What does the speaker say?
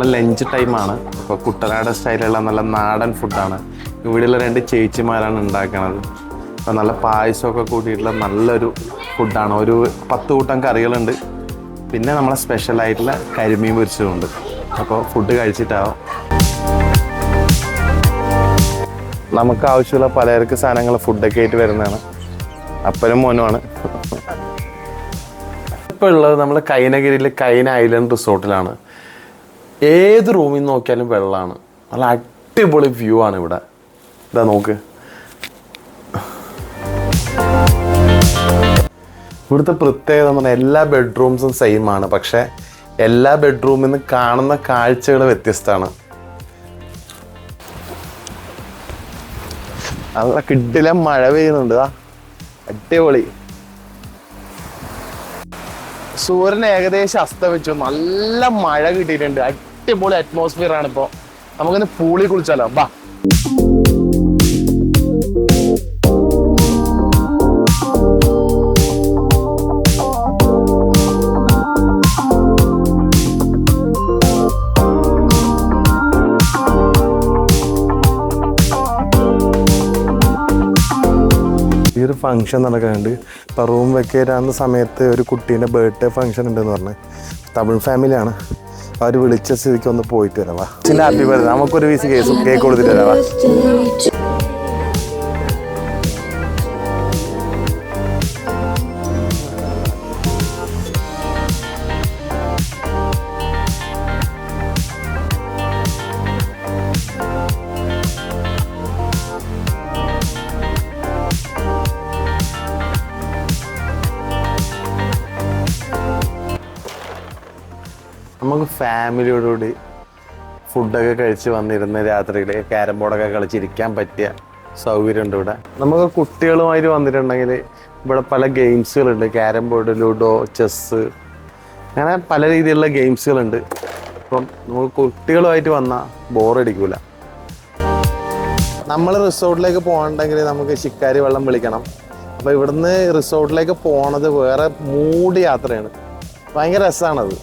നമ്മൾ ലഞ്ച് ടൈമാണ്. അപ്പോൾ കുട്ടനാട് സ്റ്റൈലുള്ള നല്ല നാടൻ ഫുഡാണ്. ഇവിടെയുള്ള 2 ചേച്ചിമാരാണ് ഉണ്ടാക്കുന്നത്. അപ്പോൾ നല്ല പായസമൊക്കെ കൂട്ടിയിട്ടുള്ള നല്ലൊരു ഫുഡാണ്. ഒരു 10 കൂട്ടം കറികളുണ്ട്. പിന്നെ നമ്മളെ സ്പെഷ്യലായിട്ടുള്ള കരിമീൻ പൊരിച്ചതുണ്ട്. അപ്പോൾ ഫുഡ് കഴിച്ചിട്ടാവും. നമുക്ക് ആവശ്യമുള്ള പലചരക്ക് സാധനങ്ങൾ ഫുഡൊക്കെ ആയിട്ട് വരുന്നതാണ്. അപ്പനും മോനുമാണ്. ഇപ്പോൾ ഉള്ളത് നമ്മൾ കൈനഗിരിയിൽ കൈന ഐലൻഡ് റിസോർട്ടിലാണ്. ഏത് റൂമിൽ നിന്ന് നോക്കിയാലും വെള്ളമാണ്. നല്ല അടിപൊളി വ്യൂ ആണ് ഇവിടെ. ഇതാ നോക്ക്. ഇവിടുത്തെ പ്രത്യേകത എന്ന് പറഞ്ഞാൽ എല്ലാ ബെഡ്റൂംസും സെയിം ആണ്. പക്ഷേ എല്ലാ ബെഡ്റൂമിൽ നിന്ന് കാണുന്ന കാഴ്ചകൾ വ്യത്യസ്തമാണ്. നല്ല കിടിലൻ മഴ പെയ്യുന്നുണ്ട്. അടിപൊളി. സൂര്യൻ ഏകദേശം അസ്തമിച്ചു. നല്ല മഴ കിട്ടിയിട്ടുണ്ട്. അടിപൊളി അറ്റ്മോസ്ഫിയർ ആണ്. ഇപ്പോൾ നമുക്കിന്ന് പൂളിൽ കുളിച്ചാലോ? ബാ. ഈ ഒരു ഫംഗ്ഷൻ നടക്കുന്നുണ്ട്. ഇപ്പോൾ റൂം വെക്കേറ്റാകുന്ന സമയത്ത് ഒരു കുട്ടീൻ്റെ ബർത്ത്ഡേ ഫംഗ്ഷൻ ഉണ്ടെന്ന് പറഞ്ഞ് തമിഴ് ഫാമിലിയാണ്. അവർ വിളിച്ച സ്ഥിതിക്ക് ഒന്ന് പോയിട്ട് വരാവാ. ചില ഹാപ്പി ബർത്ത്ഡേ. നമുക്കൊരു പീസ് കേക്ക് കൊടുത്തിട്ട് വരാവാ. നമുക്ക് ഫാമിലിയോടുകൂടി ഫുഡൊക്കെ കഴിച്ച് വന്നിരുന്ന് രാത്രിയിൽ ക്യാരം ബോർഡൊക്കെ കളിച്ചിരിക്കാൻ പറ്റിയ സൗകര്യമുണ്ട് ഇവിടെ. നമുക്ക് കുട്ടികളുമായിട്ട് വന്നിട്ടുണ്ടെങ്കിൽ ഇവിടെ പല ഗെയിംസുകളുണ്ട്. ക്യാരം ബോർഡ്, ലുഡോ, ചെസ്സ്, അങ്ങനെ പല രീതിയിലുള്ള ഗെയിംസുകളുണ്ട്. അപ്പം നമുക്ക് കുട്ടികളുമായിട്ട് വന്നാൽ ബോറടിക്കൂല. നമ്മൾ റിസോർട്ടിലേക്ക് പോകണമെങ്കിൽ നമുക്ക് ശിക്കാരി വെള്ളം വിളിക്കണം. അപ്പോൾ ഇവിടുന്ന് റിസോർട്ടിലേക്ക് പോണത് വേറെ മൂഡ് യാത്രയാണ്. ഭയങ്കര രസമാണത്.